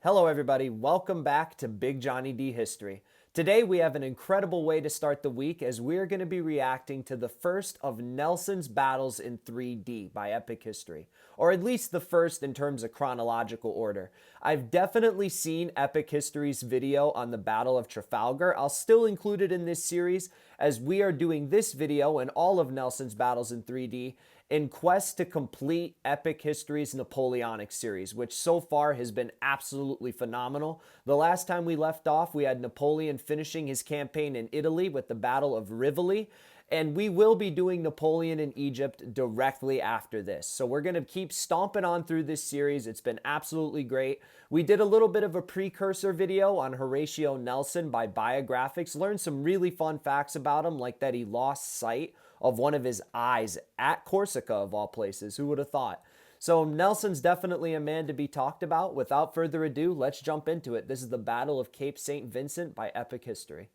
Hello everybody, welcome back to Big Johnny D History. Today we have an incredible way to start the week as we're going to be reacting to the first of Nelson's battles in 3D by Epic History, or at least the first in terms of chronological order. I've definitely seen Epic History's video on the Battle of Trafalgar. I'll still include it in this series as we are doing this video and all of Nelson's battles in 3D in quest to complete Epic History's Napoleonic series, which so far has been absolutely phenomenal. The last time we left off, we had Napoleon finishing his campaign in Italy with the Battle of Rivoli, and we will be doing Napoleon in Egypt directly after this. So we're going to keep stomping on through this series. It's been absolutely great. We did a little bit of a precursor video on Horatio Nelson by Biographics, learned some really fun facts about him, like that he lost sight of one of his eyes at Corsica, of all places. Who would have thought? So Nelson's definitely a man to be talked about. Without further ado, let's jump into it. This is the Battle of Cape St. Vincent by Epic History.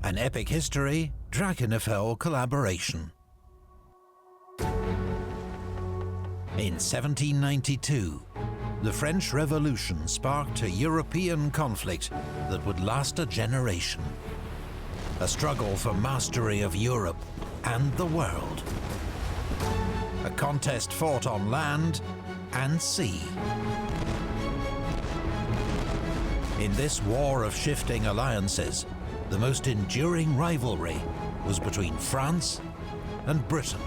An Epic History Drachenfell collaboration. In 1792, the French Revolution sparked a European conflict that would last a generation. A struggle for mastery of Europe and the world. A contest fought on land and sea. In this war of shifting alliances, the most enduring rivalry was between France and Britain.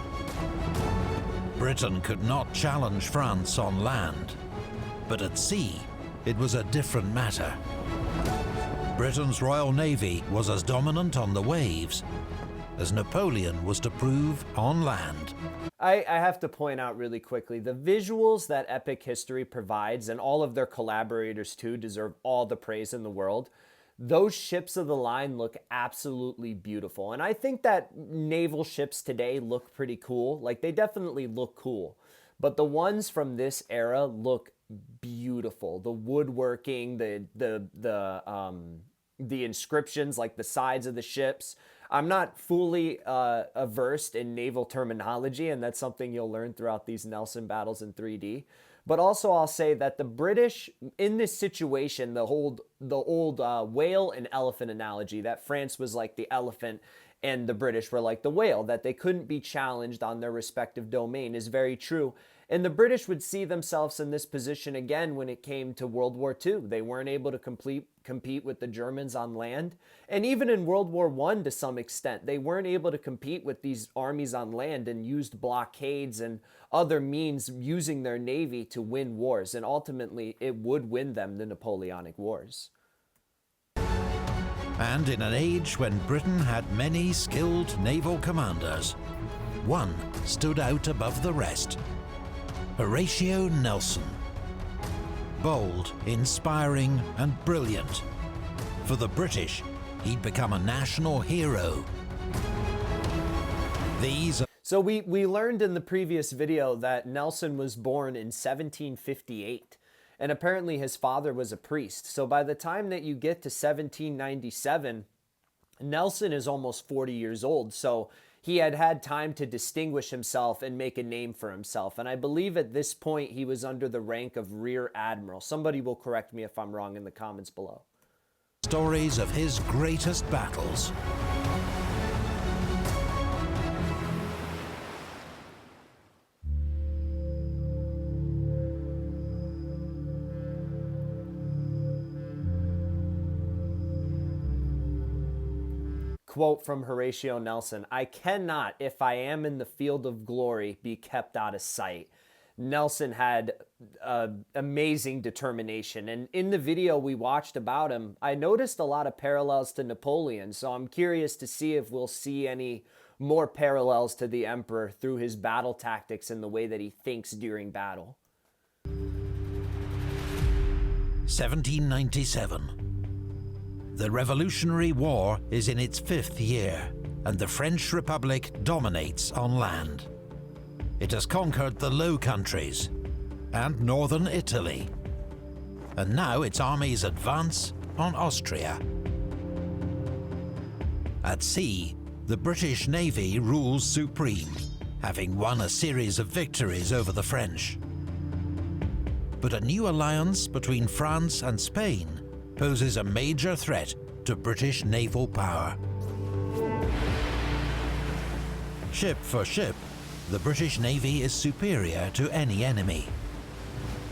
Britain could not challenge France on land, but at sea, it was a different matter. Britain's Royal Navy was as dominant on the waves as Napoleon was to prove on land. I have to point out really quickly, the visuals that Epic History provides, and all of their collaborators too, deserve all the praise in the world. Those ships of the line look absolutely beautiful. And I think that naval ships today look pretty cool. Like, they definitely look cool. But the ones from this era look beautiful. The woodworking, the inscriptions, like the sides of the ships. I'm not fully versed in naval terminology, and that's something you'll learn throughout these Nelson battles in 3D. But also I'll say that the British, in this situation, the old whale and elephant analogy, that France was like the elephant and the British were like the whale, that they couldn't be challenged on their respective domain, is very true. And the British would see themselves in this position again when it came to World War II. They weren't able to compete with the Germans on land. And even in World War I, to some extent, they weren't able to compete with these armies on land and used blockades and other means using their navy to win wars. And ultimately, it would win them the Napoleonic Wars. And in an age when Britain had many skilled naval commanders, one stood out above the rest. Horatio Nelson. Bold, inspiring, and brilliant. For the British, he'd become a national hero. So we learned in the previous video that Nelson was born in 1758. And apparently his father was a priest. So by the time that you get to 1797, Nelson is almost 40 years old. So he had had time to distinguish himself and make a name for himself. And I believe at this point he was under the rank of Rear Admiral. Somebody will correct me if I'm wrong in the comments below. Stories of his greatest battles. Quote from Horatio Nelson, "I cannot, if I am in the field of glory, be kept out of sight." Nelson had amazing determination. And in the video we watched about him, I noticed a lot of parallels to Napoleon. So I'm curious to see if we'll see any more parallels to the Emperor through his battle tactics and the way that he thinks during battle. 1797. The Revolutionary War is in its 5th year, and the French Republic dominates on land. It has conquered the Low Countries and northern Italy, and now its armies advance on Austria. At sea, the British Navy rules supreme, having won a series of victories over the French. But a new alliance between France and Spain poses a major threat to British naval power. Ship for ship, the British Navy is superior to any enemy.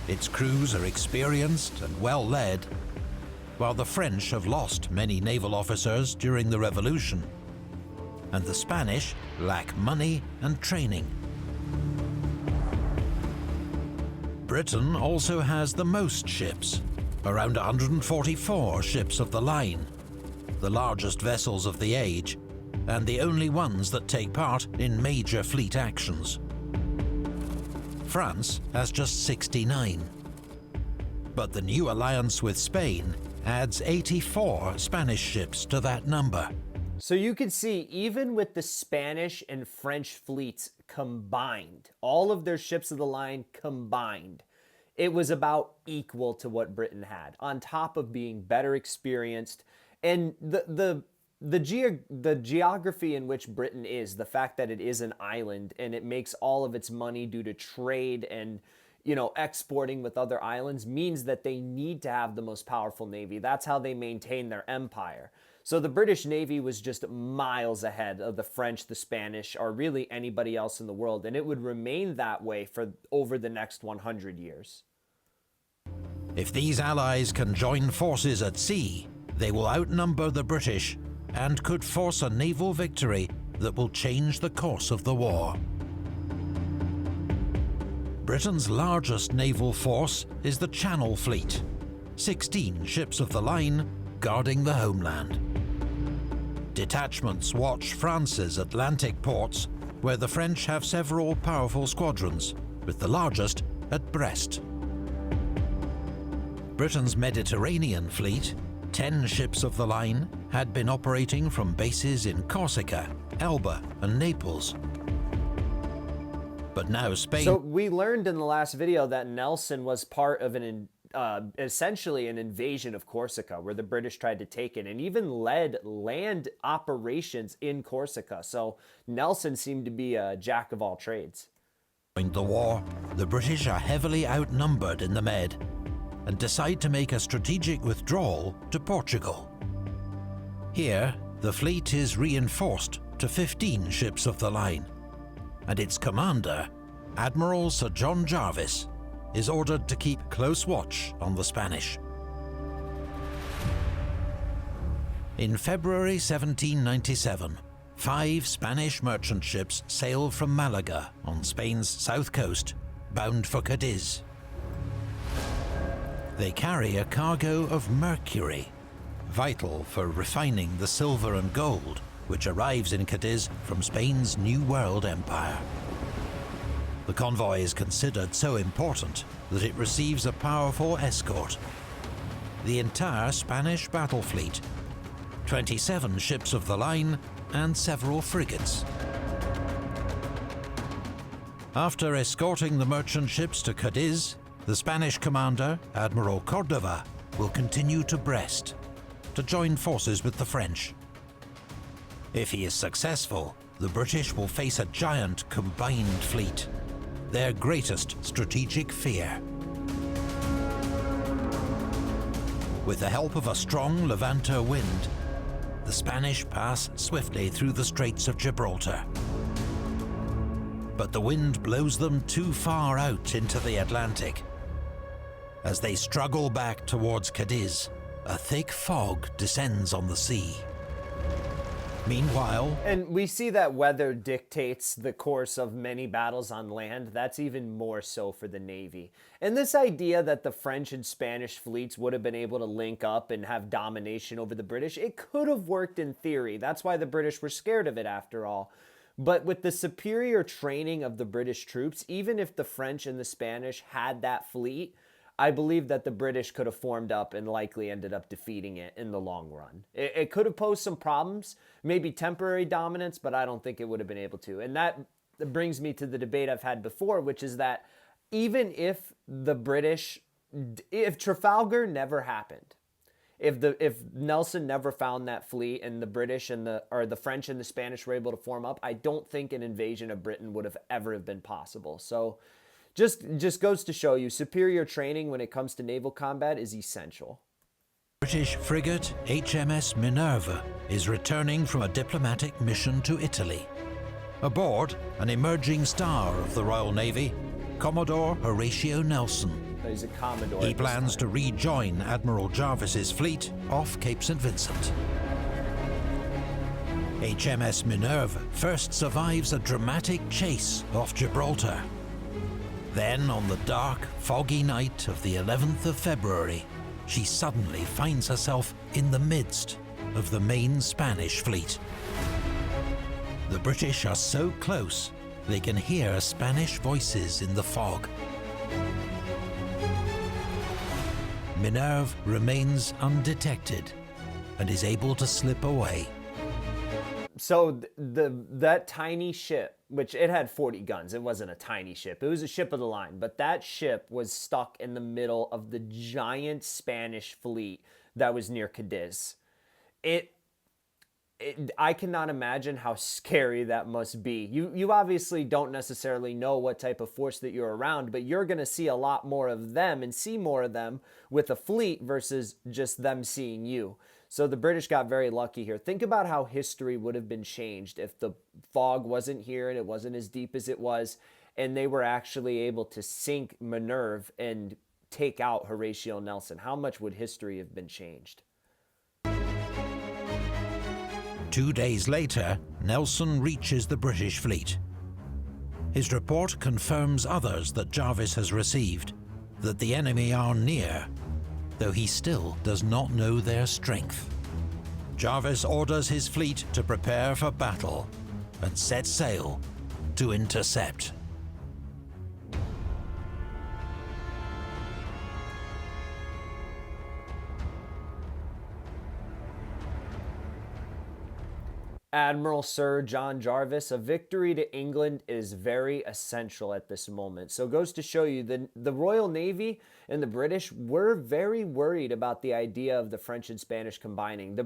Its crews are experienced and well led, while the French have lost many naval officers during the Revolution, and the Spanish lack money and training. Britain also has the most ships, around 144 ships of the line, the largest vessels of the age, and the only ones that take part in major fleet actions. France has just 69. But the new alliance with Spain adds 84 Spanish ships to that number. So you can see, even with the Spanish and French fleets combined, all of their ships of the line combined, it was about equal to what Britain had, on top of being better experienced. And the geography in which Britain is, the fact that it is an island and it makes all of its money due to trade and, you know, exporting with other islands, means that they need to have the most powerful navy. That's how they maintain their empire. So the British Navy was just miles ahead of the French, the Spanish, or really anybody else in the world, and it would remain that way for over the next 100 years. If these allies can join forces at sea, they will outnumber the British and could force a naval victory that will change the course of the war. Britain's largest naval force is the Channel Fleet, 16 ships of the line guarding the homeland. Detachments watch France's Atlantic ports, where the French have several powerful squadrons, with the largest at Brest. Britain's Mediterranean fleet, 10 ships of the line, had been operating from bases in Corsica, Elba, and Naples. But now Spain... So we learned in the last video that Nelson was part of essentially an invasion of Corsica, where the British tried to take it, and even led land operations in Corsica. So Nelson seemed to be a jack of all trades. During the war, the British are heavily outnumbered in the Med, and decide to make a strategic withdrawal to Portugal. Here, the fleet is reinforced to 15 ships of the line, and its commander, Admiral Sir John Jarvis, is ordered to keep close watch on the Spanish. In February 1797, 5 Spanish merchant ships sailed from Malaga on Spain's south coast, bound for Cadiz. They carry a cargo of mercury, vital for refining the silver and gold which arrives in Cadiz from Spain's New World Empire. The convoy is considered so important that it receives a powerful escort. The entire Spanish battle fleet, 27 ships of the line, and several frigates. After escorting the merchant ships to Cadiz, the Spanish commander, Admiral Cordova, will continue to Brest to join forces with the French. If he is successful, the British will face a giant combined fleet, their greatest strategic fear. With the help of a strong Levanter wind, the Spanish pass swiftly through the Straits of Gibraltar. But the wind blows them too far out into the Atlantic. As they struggle back towards Cadiz, a thick fog descends on the sea. Meanwhile... And we see that weather dictates the course of many battles on land. That's even more so for the Navy. And this idea that the French and Spanish fleets would have been able to link up and have domination over the British, it could have worked in theory. That's why the British were scared of it after all. But with the superior training of the British troops, even if the French and the Spanish had that fleet, I believe that the British could have formed up and likely ended up defeating it in the long run. It could have posed some problems, maybe temporary dominance, but I don't think it would have been able to. And that brings me to the debate I've had before, which is that even if the British, if Trafalgar never happened, if Nelson never found that fleet and the British and the French and the Spanish were able to form up, I don't think an invasion of Britain would have ever been possible. So Just goes to show you, superior training when it comes to naval combat is essential. British frigate HMS Minerva is returning from a diplomatic mission to Italy. Aboard, an emerging star of the Royal Navy, Commodore Horatio Nelson. He's a Commodore. He plans to rejoin Admiral Jarvis's fleet off Cape St. Vincent. HMS Minerva first survives a dramatic chase off Gibraltar. Then, on the dark, foggy night of the 11th of February, she suddenly finds herself in the midst of the main Spanish fleet. The British are so close, they can hear Spanish voices in the fog. Minerva remains undetected and is able to slip away. So that tiny ship, which it had 40 guns, it wasn't a tiny ship, it was a ship of the line, but that ship was stuck in the middle of the giant Spanish fleet that was near Cadiz. I cannot imagine how scary that must be. You obviously don't necessarily know what type of force that you're around, but you're going to see a lot more of them and see more of them with a fleet versus just them seeing you. So the British got very lucky here. Think about how history would have been changed if the fog wasn't here and it wasn't as deep as it was, and they were actually able to sink Minerva and take out Horatio Nelson. How much would history have been changed? 2 days later, Nelson reaches the British fleet. His report confirms others that Jarvis has received, that the enemy are near, though he still does not know their strength. Jarvis orders his fleet to prepare for battle and set sail to intercept. Admiral Sir John Jarvis, a victory to England is very essential at this moment. So it goes to show you the Royal Navy and the British were very worried about the idea of the French and Spanish combining. The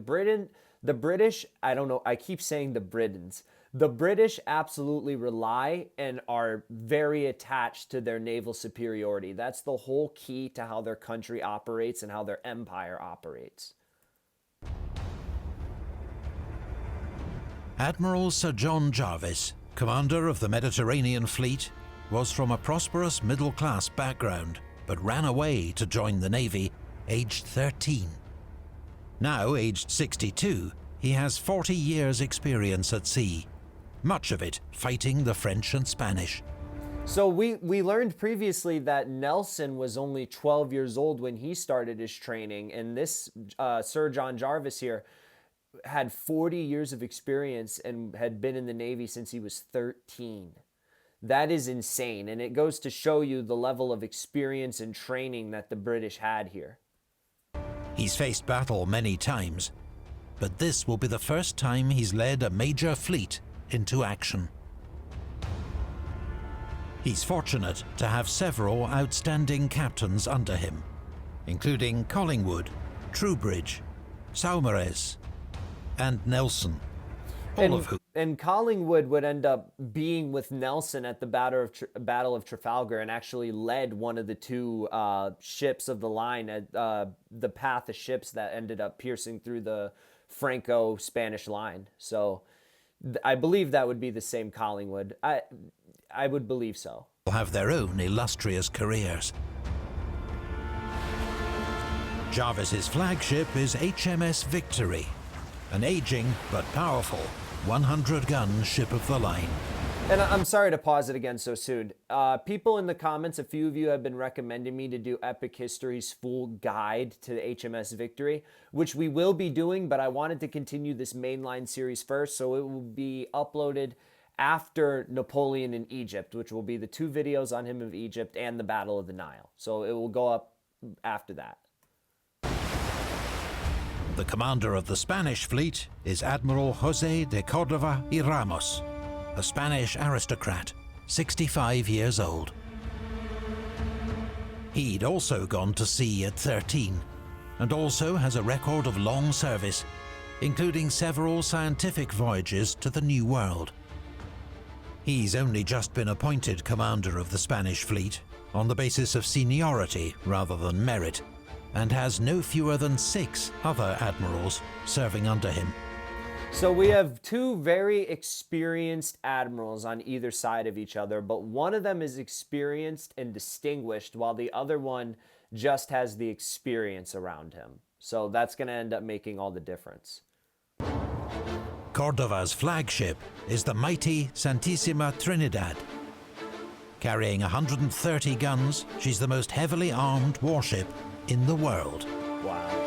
British, I don't know, I keep saying the Britons. The British absolutely rely and are very attached to their naval superiority. That's the whole key to how their country operates and how their empire operates. Admiral Sir John Jarvis, commander of the Mediterranean Fleet, was from a prosperous middle-class background, but ran away to join the Navy aged 13. Now aged 62, he has 40 years' experience at sea, much of it fighting the French and Spanish. So we learned previously that Nelson was only 12 years old when he started his training, and this Sir John Jarvis here had 40 years of experience and had been in the Navy since he was 13. That is insane, and it goes to show you the level of experience and training that the British had here. He's faced battle many times, but this will be the first time he's led a major fleet into action. He's fortunate to have several outstanding captains under him, including Collingwood, Troubridge, Saumarez, and Nelson, all of whom. And Collingwood would end up being with Nelson at the Battle of Trafalgar and actually led one of the two ships of the line at the path of ships that ended up piercing through the Franco-Spanish line. So I believe that would be the same Collingwood. I would believe so. Will have their own illustrious careers. Jarvis's flagship is HMS Victory, an aging but powerful 100-gun ship of the line. And I'm sorry to pause it again so soon. People in the comments, a few of you have been recommending me to do Epic History's full guide to the HMS Victory, which we will be doing, but I wanted to continue this mainline series first, so it will be uploaded after Napoleon in Egypt, which will be the 2 videos on him of Egypt and the Battle of the Nile. So it will go up after that. The commander of the Spanish fleet is Admiral José de Córdoba y Ramos, a Spanish aristocrat, 65 years old. He'd also gone to sea at 13, and also has a record of long service, including several scientific voyages to the New World. He's only just been appointed commander of the Spanish fleet on the basis of seniority rather than merit, and has no fewer than 6 other admirals serving under him. So we have 2 very experienced admirals on either side of each other, but one of them is experienced and distinguished while the other one just has the experience around him. So that's going to end up making all the difference. Cordova's flagship is the mighty Santissima Trinidad. Carrying 130 guns, she's the most heavily armed warship in the world. Wow.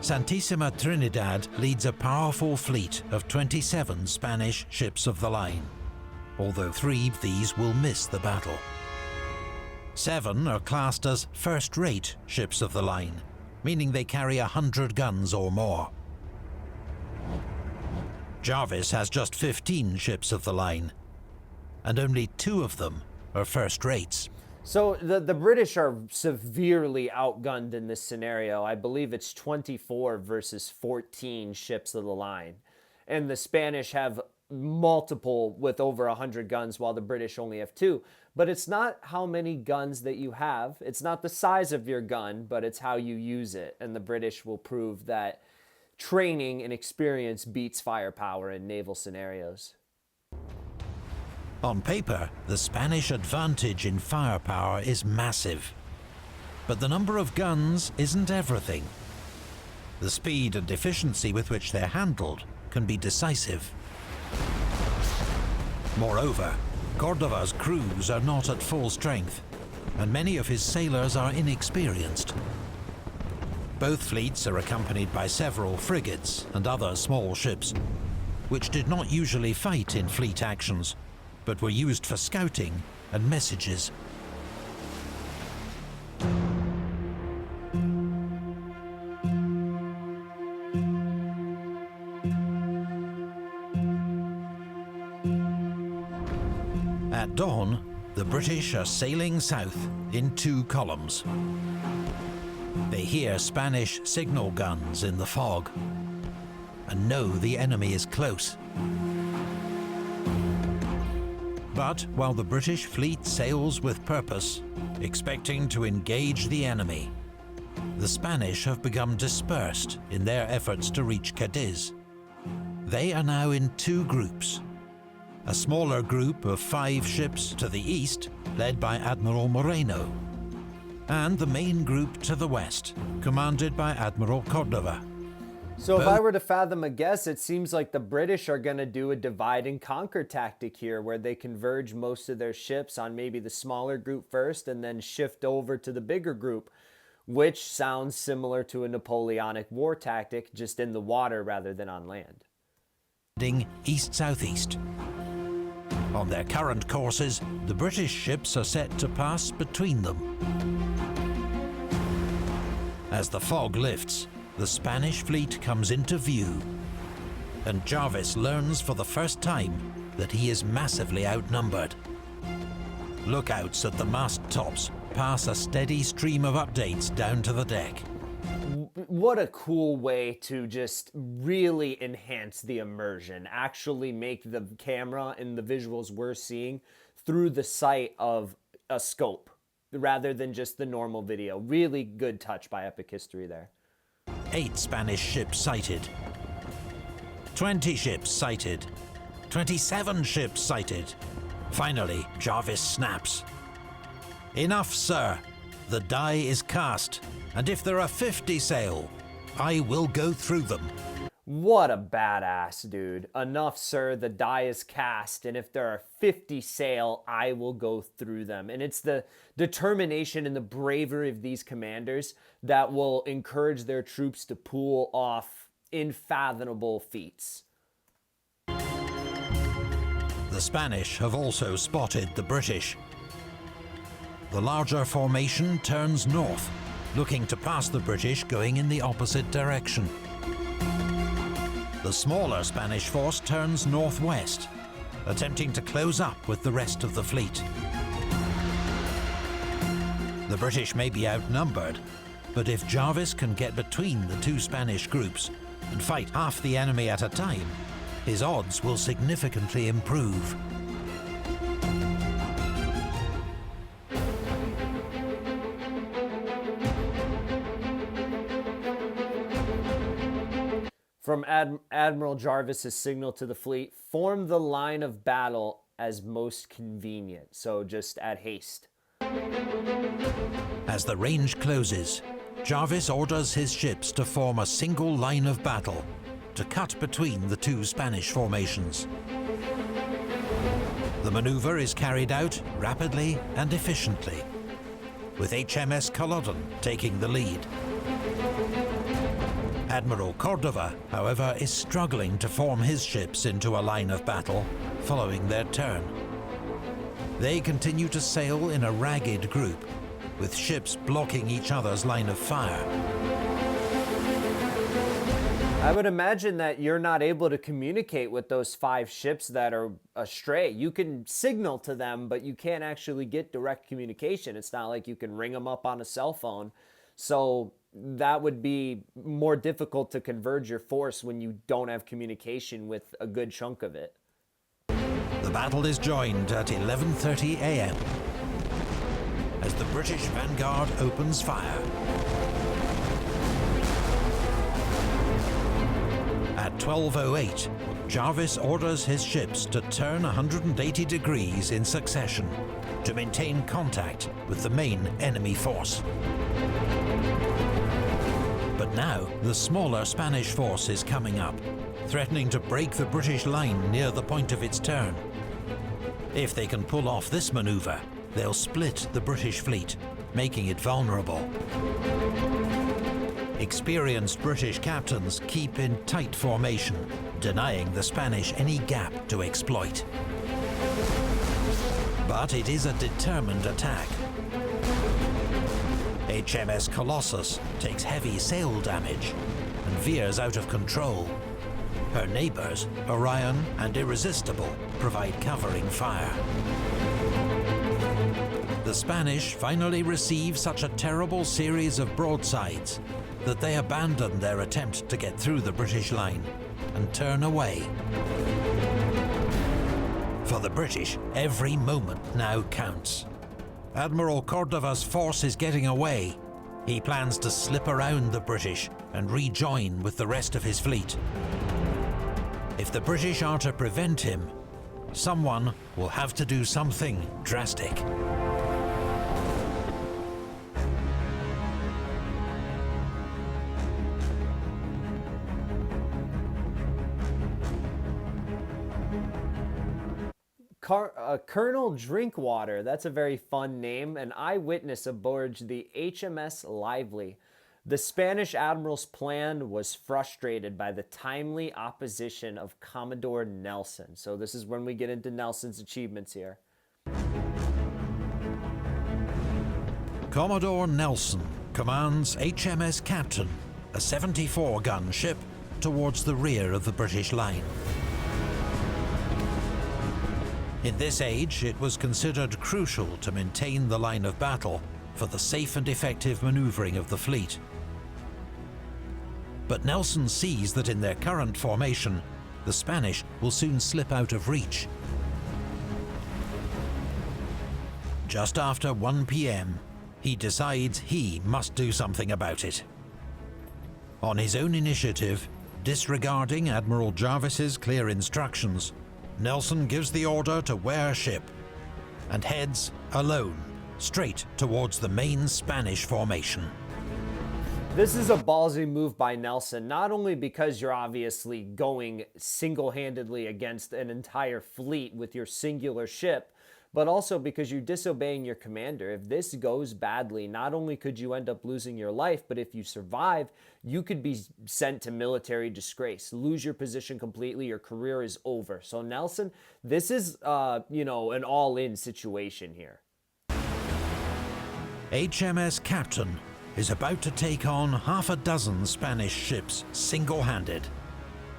Santissima Trinidad leads a powerful fleet of 27 Spanish ships of the line, although 3 of these will miss the battle. 7 are classed as first-rate ships of the line, meaning they carry 100 guns or more. Jarvis has just 15 ships of the line, and only 2 of them are first rates. So the British are severely outgunned in this scenario. I believe it's 24 versus 14 ships of the line. And the Spanish have multiple with over 100 guns while the British only have 2. But it's not how many guns that you have. It's not the size of your gun, but it's how you use it. And the British will prove that training and experience beats firepower in naval scenarios. On paper, the Spanish advantage in firepower is massive. But the number of guns isn't everything. The speed and efficiency with which they're handled can be decisive. Moreover, Cordova's crews are not at full strength, and many of his sailors are inexperienced. Both fleets are accompanied by several frigates and other small ships, which did not usually fight in fleet actions, but were used for scouting and messages. At dawn, the British are sailing south in 2 columns. They hear Spanish signal guns in the fog and know the enemy is close. But while the British fleet sails with purpose, expecting to engage the enemy, the Spanish have become dispersed in their efforts to reach Cadiz. They are now in 2 groups. A smaller group of 5 ships to the east, led by Admiral Moreno, and the main group to the west, commanded by Admiral Cordova. So if I were to fathom a guess, it seems like the British are going to do a divide and conquer tactic here, where they converge most of their ships on maybe the smaller group first and then shift over to the bigger group, which sounds similar to a Napoleonic War tactic, just in the water rather than on land. Heading east-southeast. On their current courses, the British ships are set to pass between them. As the fog lifts, the Spanish fleet comes into view, and Jarvis learns for the first time that he is massively outnumbered. Lookouts at the mast tops pass a steady stream of updates down to the deck. What a cool way to just really enhance the immersion, actually make the camera and the visuals we're seeing through the sight of a scope rather than just the normal video. Really good touch by Epic History there. 8 Spanish ships sighted. 20 ships sighted. 27 ships sighted. Finally, Jarvis snaps. "Enough, sir. The die is cast, and if there are 50 sail, I will go through them." What a badass, dude. "Enough, sir. The die is cast, and if there are 50 sail, I will go through them." And it's the determination and the bravery of these commanders that will encourage their troops to pull off unfathomable feats. The Spanish have also spotted the British. The larger formation turns north, looking to pass the British going in the opposite direction. The smaller Spanish force turns northwest, attempting to close up with the rest of the fleet. The British may be outnumbered, but if Jarvis can get between the 2 Spanish groups and fight half the enemy at a time, his odds will significantly improve. From Admiral Jarvis's signal to the fleet, form the line of battle as most convenient. So just add haste. As the range closes, Jarvis orders his ships to form a single line of battle to cut between the two Spanish formations. The maneuver is carried out rapidly and efficiently, with HMS Culloden taking the lead. Admiral Cordova, however, is struggling to form his ships into a line of battle following their turn. They continue to sail in a ragged group, with ships blocking each other's line of fire. I would imagine that you're not able to communicate with those 5 ships that are astray. You can signal to them, but you can't actually get direct communication. It's not like you can ring them up on a cell phone. So that would be more difficult to converge your force when you don't have communication with a good chunk of it. The battle is joined at 11:30 a.m. as the British vanguard opens fire. At 12:08, Jarvis orders his ships to turn 180 degrees in succession to maintain contact with the main enemy force. But now, the smaller Spanish force is coming up, threatening to break the British line near the point of its turn. If they can pull off this maneuver, they'll split the British fleet, making it vulnerable. Experienced British captains keep in tight formation, denying the Spanish any gap to exploit. But it is a determined attack. HMS Colossus takes heavy sail damage and veers out of control. Her neighbours, Orion and Irresistible, provide covering fire. The Spanish finally receive such a terrible series of broadsides that they abandon their attempt to get through the British line and turn away. For the British, every moment now counts. Admiral Cordova's force is getting away. He plans to slip around the British and rejoin with the rest of his fleet. If the British are to prevent him, someone will have to do something drastic. Colonel Drinkwater, that's a very fun name, an eyewitness aboard the HMS Lively. The Spanish admiral's plan was frustrated by the timely opposition of Commodore Nelson. So this is when we get into Nelson's achievements here. Commodore Nelson commands HMS Captain, a 74-gun ship, towards the rear of the British line. In this age, it was considered crucial to maintain the line of battle for the safe and effective maneuvering of the fleet. But Nelson sees that in their current formation, the Spanish will soon slip out of reach. Just after 1 p.m, he decides he must do something about it. On his own initiative, disregarding Admiral Jarvis's clear instructions, Nelson gives the order to wear ship and heads alone straight towards the main Spanish formation. This is a ballsy move by Nelson, not only because you're obviously going single-handedly against an entire fleet with your singular ship, but also because you're disobeying your commander. If this goes badly, not only could you end up losing your life, but if you survive, you could be sent to military disgrace, lose your position completely, your career is over. So Nelson, this is, an all-in situation here. HMS Captain is about to take on half a dozen Spanish ships single-handed,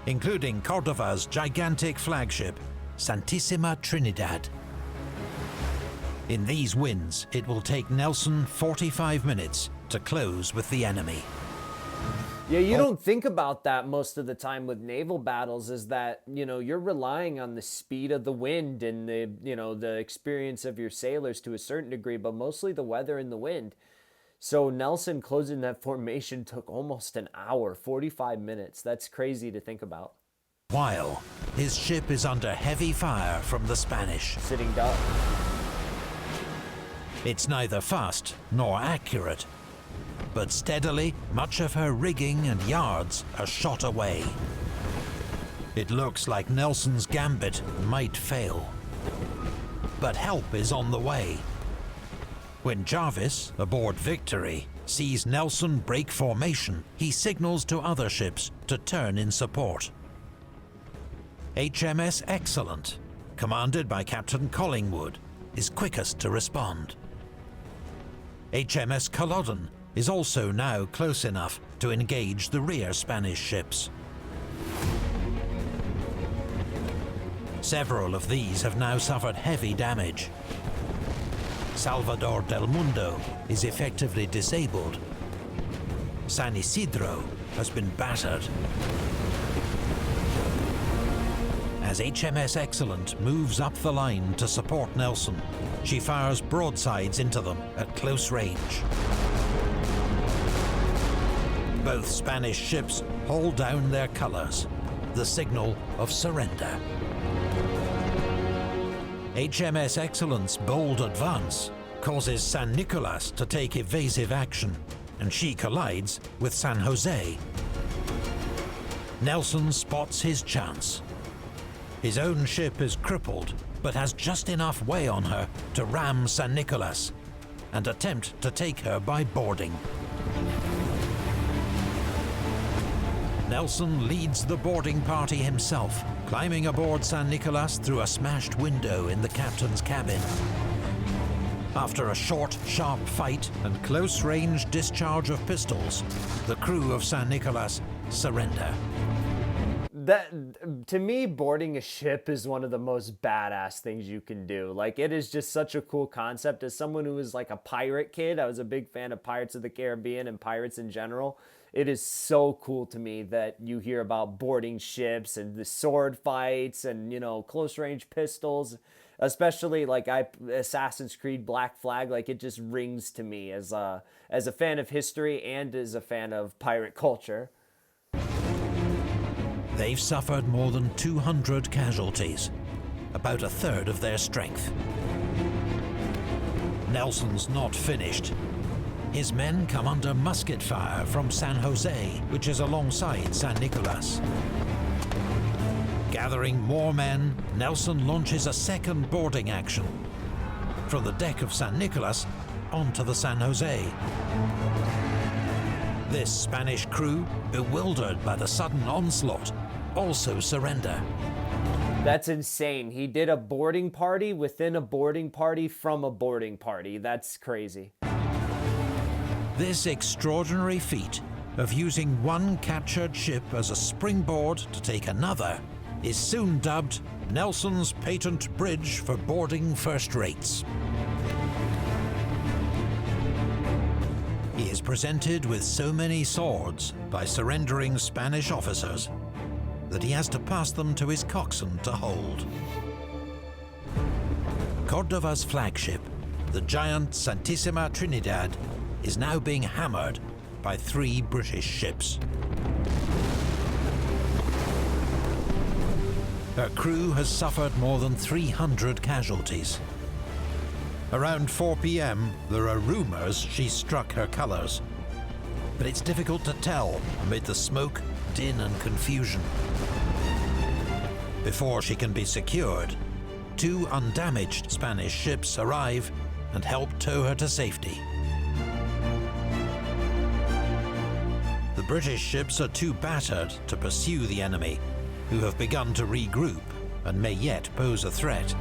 including Cordova's gigantic flagship, Santissima Trinidad. In these winds, it will take Nelson 45 minutes to close with the enemy. Yeah, you don't think about that most of the time with naval battles, is that, you're relying on the speed of the wind and the experience of your sailors to a certain degree, but mostly the weather and the wind. So Nelson closing that formation took almost an hour, 45 minutes. That's crazy to think about. While his ship is under heavy fire from the Spanish. Sitting duck. It's neither fast nor accurate, but steadily much of her rigging and yards are shot away. It looks like Nelson's gambit might fail, but help is on the way. When Jarvis, aboard Victory, sees Nelson break formation, he signals to other ships to turn in support. HMS Excellent, commanded by Captain Collingwood, is quickest to respond. HMS Culloden is also now close enough to engage the rear Spanish ships. Several of these have now suffered heavy damage. Salvador del Mundo is effectively disabled. San Isidro has been battered. As HMS Excellent moves up the line to support Nelson, she fires broadsides into them at close range. Both Spanish ships haul down their colors, the signal of surrender. HMS Excellent's bold advance causes San Nicolas to take evasive action, and she collides with San Jose. Nelson spots his chance. His own ship is crippled, but has just enough way on her to ram San Nicolas and attempt to take her by boarding. Nelson leads the boarding party himself, climbing aboard San Nicolas through a smashed window in the captain's cabin. After a short, sharp fight and close-range discharge of pistols, the crew of San Nicolas surrender. That, to me, boarding a ship is one of the most badass things you can do. Like, it is just such a cool concept. As someone who was like a pirate kid, I was a big fan of Pirates of the Caribbean and pirates in general. It is so cool to me that you hear about boarding ships and the sword fights and, close range pistols, especially like Assassin's Creed Black Flag. Like, it just rings to me as a fan of history and as a fan of pirate culture. They've suffered more than 200 casualties, about a third of their strength. Nelson's not finished. His men come under musket fire from San Jose, which is alongside San Nicolas. Gathering more men, Nelson launches a second boarding action from the deck of San Nicolas onto the San Jose. This Spanish crew, bewildered by the sudden onslaught, also surrender. That's insane. He did a boarding party within a boarding party from a boarding party. That's crazy. This extraordinary feat of using one captured ship as a springboard to take another is soon dubbed Nelson's patent bridge for boarding first rates. He is presented with so many swords by surrendering Spanish officers that he has to pass them to his coxswain to hold. Cordova's flagship, the giant Santissima Trinidad, is now being hammered by 3 British ships. Her crew has suffered more than 300 casualties. Around 4 p.m, there are rumors she struck her colors, but it's difficult to tell amid the smoke, din and confusion. Before she can be secured, 2 undamaged Spanish ships arrive and help tow her to safety. The British ships are too battered to pursue the enemy, who have begun to regroup and may yet pose a threat.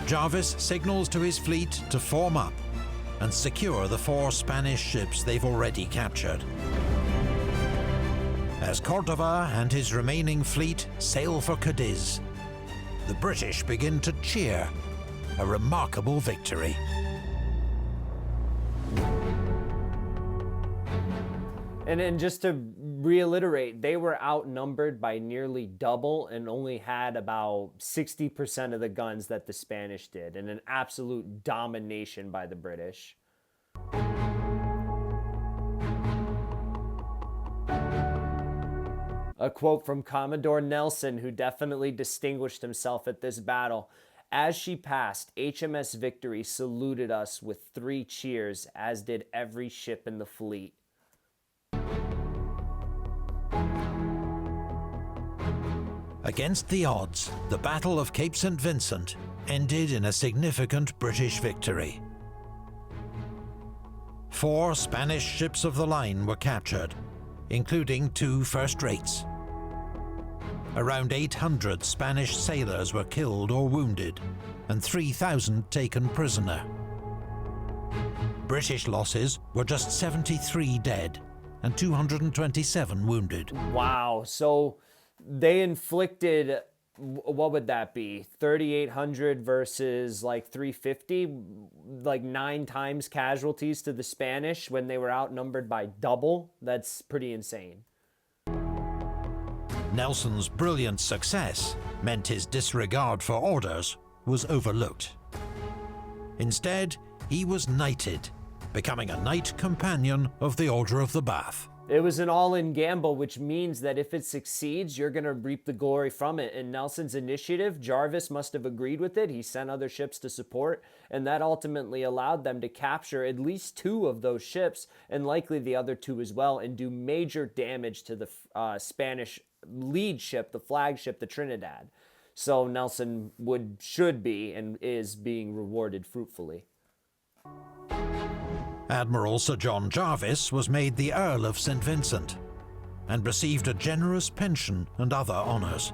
Jarvis signals to his fleet to form up and secure the 4 Spanish ships they've already captured. As Cordova and his remaining fleet sail for Cadiz, the British begin to cheer, a remarkable victory. And just to reiterate, they were outnumbered by nearly double and only had about 60% of the guns that the Spanish did, and an absolute domination by the British. A quote from Commodore Nelson, who definitely distinguished himself at this battle. As she passed, HMS Victory saluted us with 3 cheers, as did every ship in the fleet. Against the odds, the Battle of Cape St. Vincent ended in a significant British victory. 4 Spanish ships of the line were captured, including 2 first-rates. Around 800 Spanish sailors were killed or wounded, and 3,000 taken prisoner. British losses were just 73 dead and 227 wounded. Wow, so they inflicted, what would that be, 3,800 versus like 350, like 9 times casualties to the Spanish when they were outnumbered by double. That's pretty insane. Nelson's brilliant success meant his disregard for orders was overlooked. Instead, he was knighted, becoming a Knight Companion of the Order of the Bath. It was an all-in gamble, which means that if it succeeds, you're going to reap the glory from it. In Nelson's initiative, Jarvis must have agreed with it. He sent other ships to support, and that ultimately allowed them to capture at least 2 of those ships, and likely the other 2 as well, and do major damage to the Spanish lead ship, the flagship, the Trinidad. So Nelson should be and is being rewarded fruitfully. Admiral Sir John Jarvis was made the Earl of St. Vincent and received a generous pension and other honours.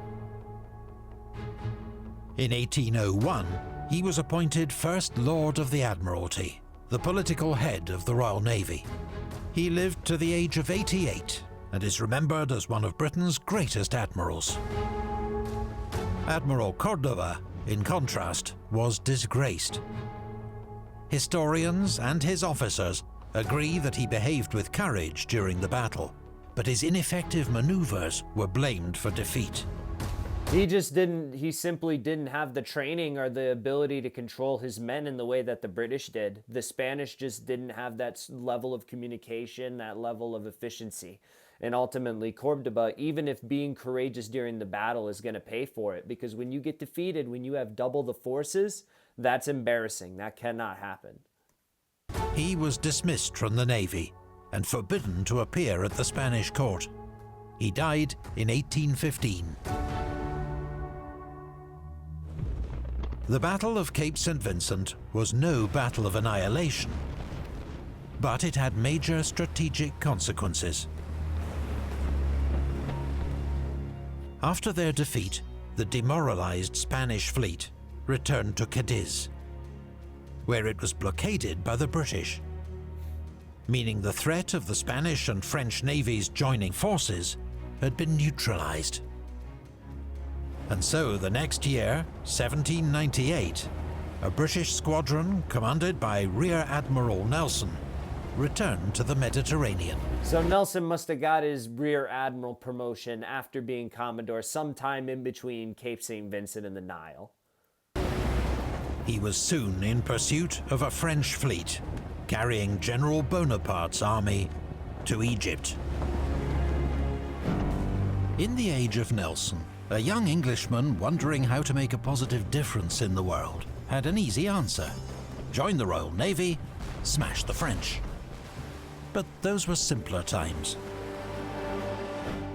In 1801, he was appointed First Lord of the Admiralty, the political head of the Royal Navy. He lived to the age of 88 and is remembered as one of Britain's greatest admirals. Admiral Cordova, in contrast, was disgraced. Historians and his officers agree that he behaved with courage during the battle, but his ineffective maneuvers were blamed for defeat. He simply didn't have the training or the ability to control his men in the way that the British did. The Spanish just didn't have that level of communication, that level of efficiency. And ultimately, Cordoba, even if being courageous during the battle, is going to pay for it, because when you get defeated, when you have double the forces, that's embarrassing. That cannot happen. He was dismissed from the Navy and forbidden to appear at the Spanish court. He died in 1815. The Battle of Cape St. Vincent was no battle of annihilation, but it had major strategic consequences. After their defeat, the demoralized Spanish fleet returned to Cadiz, where it was blockaded by the British, meaning the threat of the Spanish and French navies joining forces had been neutralized. And so the next year, 1798, a British squadron commanded by Rear Admiral Nelson returned to the Mediterranean. So Nelson must have got his Rear Admiral promotion after being Commodore sometime in between Cape St. Vincent and the Nile. He was soon in pursuit of a French fleet, carrying General Bonaparte's army to Egypt. In the age of Nelson, a young Englishman wondering how to make a positive difference in the world had an easy answer: join the Royal Navy, smash the French. But those were simpler times.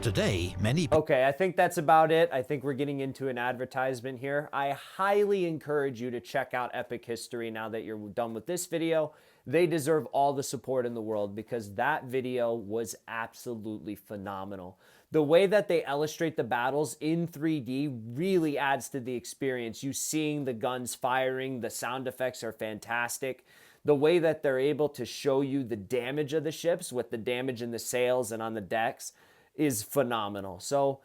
Today, many... Okay, I think that's about it. I think we're getting into an advertisement here. I highly encourage you to check out Epic History now that you're done with this video. They deserve all the support in the world because that video was absolutely phenomenal. The way that they illustrate the battles in 3D really adds to the experience. You seeing the guns firing, the sound effects are fantastic. The way that they're able to show you the damage of the ships with the damage in the sails and on the decks is phenomenal. So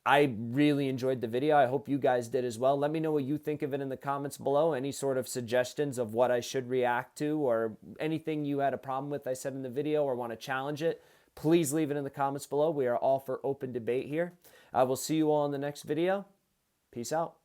I really enjoyed the video. I hope you guys did as well. Let me know what you think of it in the comments below. Any sort of suggestions of what I should react to or anything you had a problem with I said in the video or want to challenge it, please leave it in the comments below. We are all for open debate here. I will see you all in the next video. Peace out.